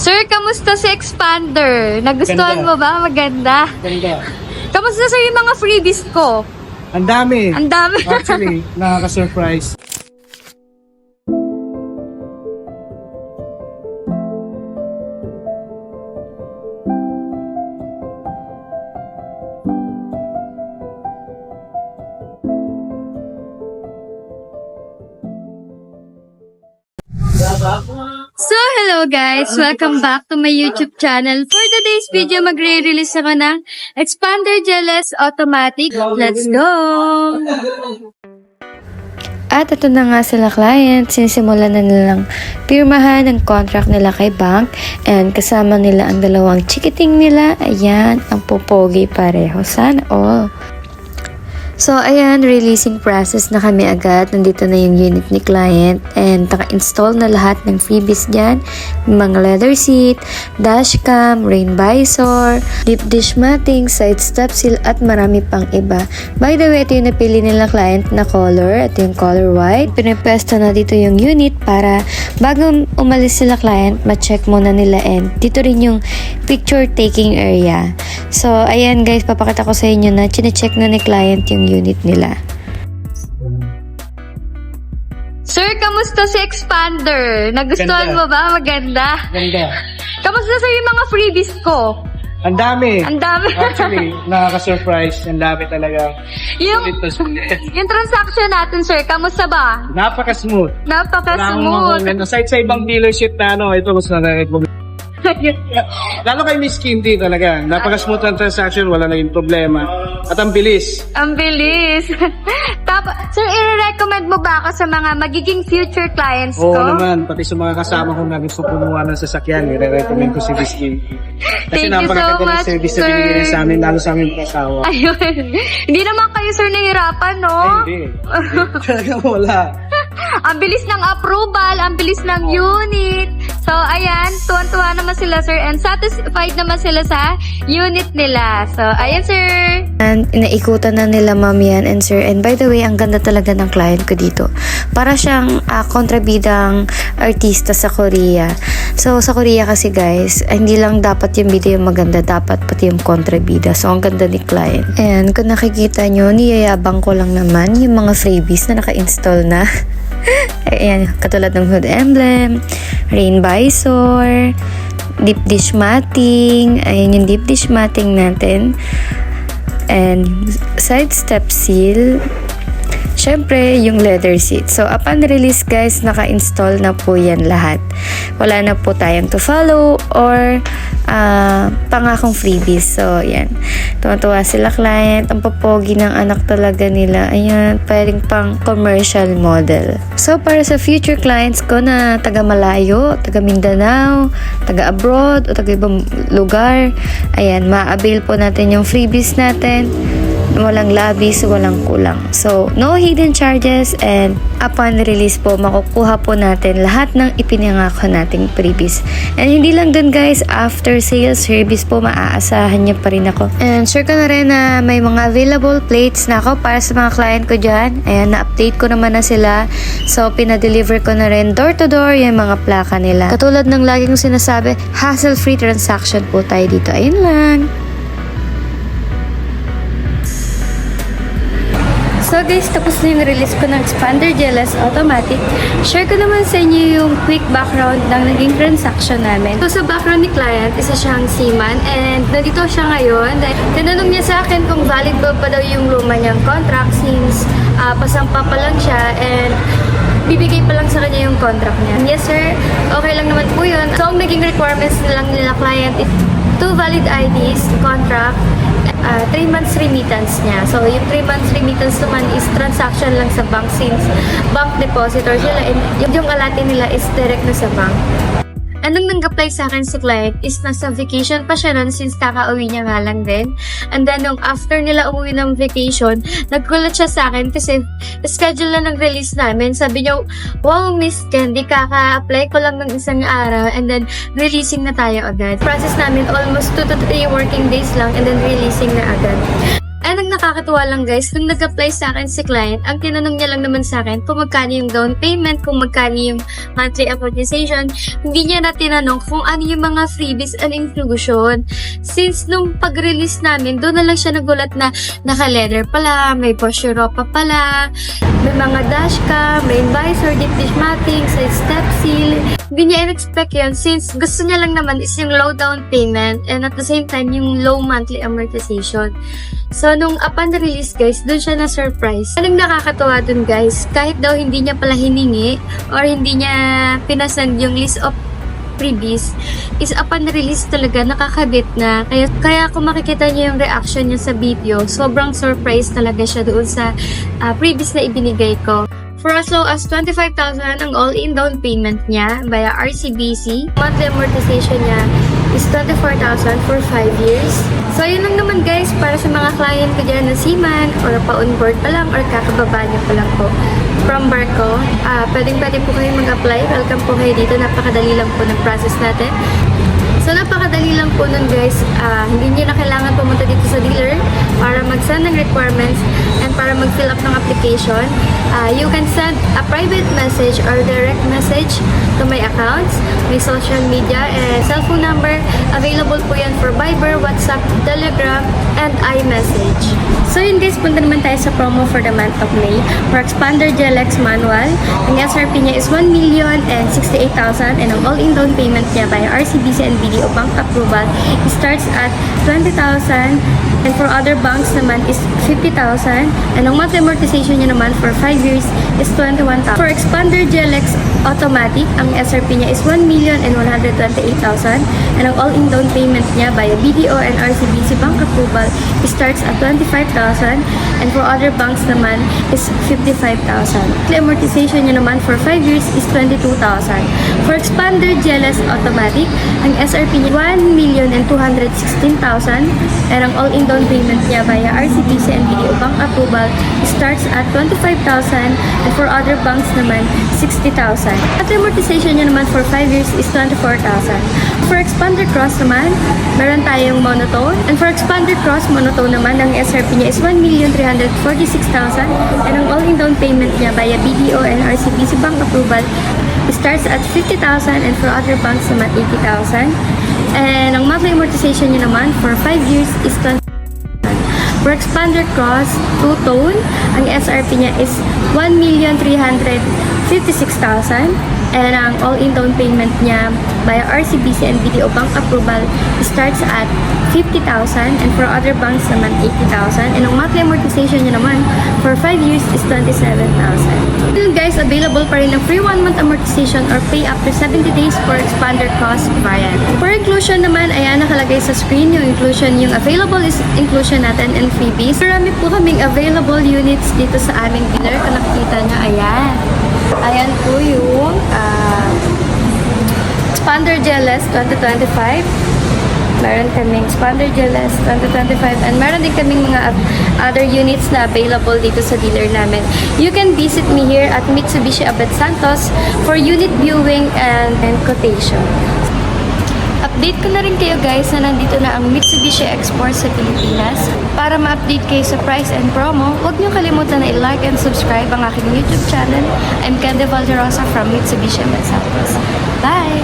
Sir, kamusta si Expander? Nagustuhan mo ba? Maganda. Ganda. Kamusta sir yung mga freebies ko? Ang dami. Ang dami. Actually, nakaka-surprise. So, hello guys! Welcome back to my YouTube channel. For today's video, magre-release ako ng Expander Jealous Automatic. Let's go! At ito na nga sila client, sinisimulan na nilang pirmahan ang contract nila kay bank and kasama nila ang dalawang chikiting nila. Ayan, ang popogi pareho. Sana all. So, ayan, releasing process na kami agad. Nandito na yung unit ni client and naka-install na lahat ng freebies dyan. Mga leather seat, dashcam, rain visor, deep dish matting, side step seal, at marami pang iba. By the way, ito yung napili nila client na color. Ito yung color white. Pinipwesto na dito yung unit para bago umalis sila client, ma-check muna nila and dito rin yung picture taking area. So, ayan guys, papakita ko sa inyo na chine-check na ni client yung unit nila. Sir, kamusta si Expander? Nagustuhan Ganda. mo ba? Maganda. Ganda. Kamusta sir yung mga freebies ko? Ang dami. Ang dami. Actually, nakaka-surprise. Ang dami talaga. yung, Sulit na sulit. yung transaction natin, sir, kamusta ba? Napaka-smooth. Wala akong Napaka-smooth. makunan. Aside sa ibang dealership na ito mas nakakit. Lalo kay Miss Kinty talaga. Napaka-smooth ng transaction. Wala naging problema. At ang bilis. Ang bilis. Sir, i-recommend mo ba ako sa mga magiging future clients ko? Oo naman. Pati sa mga kasama ko na gusto kumuha ng sasakyan. I-recommend ko si Miss Kinty. Kasi Thank you so napakaganda ng much, service na sir. binigyan niya sa amin. Lalo sa amin kasawa. Ayun. Hindi naman kayo, sir, nahirapan, no? Hindi. Talaga wala. Ang bilis ng approval, ang bilis ng unit. So, ayan, tuwan-tuwa naman sila, sir, and satisfied naman sila sa unit nila. So, ayan, sir. And inaikutan na nila ma'am yan and sir. And by the way, ang ganda talaga ng client ko dito. Para siyang kontrabidang artista sa Korea. So, sa Korea kasi guys, hindi lang dapat yung video maganda, dapat pati yung kontrabida. So, ang ganda ni client. And kung nakikita nyo, niyayabang ko lang naman yung mga freebies na naka-install na. Ayan, katulad ng hood emblem, rain visor, deep dish matting, ayan yung deep dish matting natin, and side step seal, syempre yung leather seat. So upon release guys, naka-install na po yan lahat. Wala na po tayong to follow or pangakong freebies. So yan, tuwa-tuwa sila client. Ang popogi ng anak talaga nila. Ayan, pwedeng pang commercial model. So para sa future clients ko na taga Malayo, taga Mindanao, taga abroad o taga ibang lugar, ayan, ma-avail po natin yung freebies natin. Walang labis, walang kulang. So, no hidden charges and upon release po, makukuha po natin lahat ng ipinangako nating freebies. And hindi lang dun guys, after sales service po, maaasahan niyo pa rin ako. And sure ko na rin na may mga available plates na ako para sa mga client ko dyan. Ayan, na-update ko naman na sila. So, pinadeliver ko na rin door to door yung mga plaka nila. Katulad ng lagi kong sinasabi, hassle-free transaction po tayo dito. Ayun lang. So guys, tapos na yung release ko ng Expander Jealous Automatic. Share ko naman sa inyo yung quick background ng naging transaction namin. So sa background ni client, isa siyang seaman and nandito siya ngayon. Tinanong niya sa akin kung valid ba daw yung luma niyang contract since pasampa pa lang siya and bibigay pa lang sa kanya yung contract niya. Yes sir, okay lang naman po yun. So ang naging requirements na lang nila client is 2 valid IDs, contract, 3 months remittance niya. So, yung 3 months remittance naman is transaction lang sa bank since bank depositor sila and yung alati nila is direct na sa bank. And nung nag-apply sa akin si client is nasa vacation pa siya nun since kaka-uwi niya nga lang din. And then nung after nila umuwi ng vacation, nagkulat siya sa akin kasi schedule na ng release namin. Sabi niya, wow Miss Candy, kaka-apply ko lang ng isang araw and then releasing na tayo agad. Process namin almost 2 to 3 working days lang and then releasing na agad. And ang nakakatuwa lang guys, nung nag-apply sa akin si client, ang tinanong niya lang naman sa akin kung magkano yung down payment, kung magkano yung monthly amortization. Hindi niya na tinanong kung ano yung mga freebies and inclusion. Since nung pag-release namin, doon na lang siya nagulat na naka-leather pala, may Bosch Europa pala, may mga dashcam, may visor, deep dish matting, side step seal. Hindi niya in-expect yun since gusto niya lang naman is yung low down payment and at the same time yung low monthly amortization. So, nung upon the release guys, dun siya na-surprise. Anong nakakatawa dun guys, kahit daw hindi niya pala hiningi or hindi niya pinasend yung list of freebies, is upon release talaga nakakabit na. Kaya kung makikita niyo yung reaction niya sa video, sobrang surprise talaga siya doon sa freebies na ibinigay ko. For as low as 25,000 ang all-in down payment niya via RCBC. Monthly amortization niya is 24,000 for 5 years. So, yun lang naman guys para sa mga client ko dyan na seaman or pa-onboard pa lang or kakababa niyo pa lang po from Barco. Pwede po kayo mag-apply. Welcome po kayo dito. Napakadali lang po ng process natin. So, napakadali lang po nun guys. Hindi nyo na kailangan pumunta dito sa dealer para mag-send ng requirements and para mag-fill up ng application. You can send a private message or direct message to my accounts, my social media, and cellphone number. Available po yan for Viber, WhatsApp, Telegram, and iMessage. So yun guys, punta naman tayo sa promo for the month of May. For Expander GLX Manual, ang SRP niya is 1,068,000 and ang all-in down payment niya by RCBC and BDO Bank approval starts at 20,000 and for other banks naman is 50,000 and ang monthly amortization niya naman for 5 years is 21,000. For Expander GLX Automatic, ang SRP niya is 1,128,000 and ang all-in down payment niya by BDO and RCBC Bank approval starts at 25,000 and for other banks naman is 55,000. The amortization niya naman for 5 years is 22,000. For Expander GLS Automatic, ang SRP niya 1,216,000 and ang all-in down payment niya via RCBC and BDO Bank approval starts at 25,000 and for other banks naman 60,000. At the amortization niya naman for 5 years is 24,000. For Expander Cross naman, meron tayong monotone. And for Expander Cross monotone naman, ang SRP niya is 1,346,000 and ang all-in down payment niya via BDO and RCBC Bank approval starts at 50,000 and for other banks naman 80,000. And ang monthly amortization niya naman for 5 years is 20,000. For Expander Cross two-tone, ang SRP niya is 1,356,000 and ang all-in down payment niya via RCBC and BDO Bank approval starts at 50,000 and for other banks naman 80,000 and ang monthly amortization niya naman for 5 years is 27,000. Still guys, available pa rin ng free 1-month amortization or pay up to 70 days for Expander Cross variant. For inclusion naman, ayan nakalagay sa screen yung inclusion, yung available is inclusion natin and freebies. Marami po kaming available units dito sa aming dealer. Kung nakikita nyo, ayan. Ayan po yung Expander GLS 2025. Meron kaming Expander GLS 2025 and meron din kaming mga other units na available dito sa dealer namin. You can visit me here at Mitsubishi Abad Santos for unit viewing and quotation. Update ko na rin kayo guys na nandito na ang Mitsubishi Export sa Pilipinas. Para ma-update kayo sa price and promo, huwag niyo kalimutan na i-like and subscribe ang aking YouTube channel. I'm Candy Valderosa from Mitsubishi Abad Santos. Bye!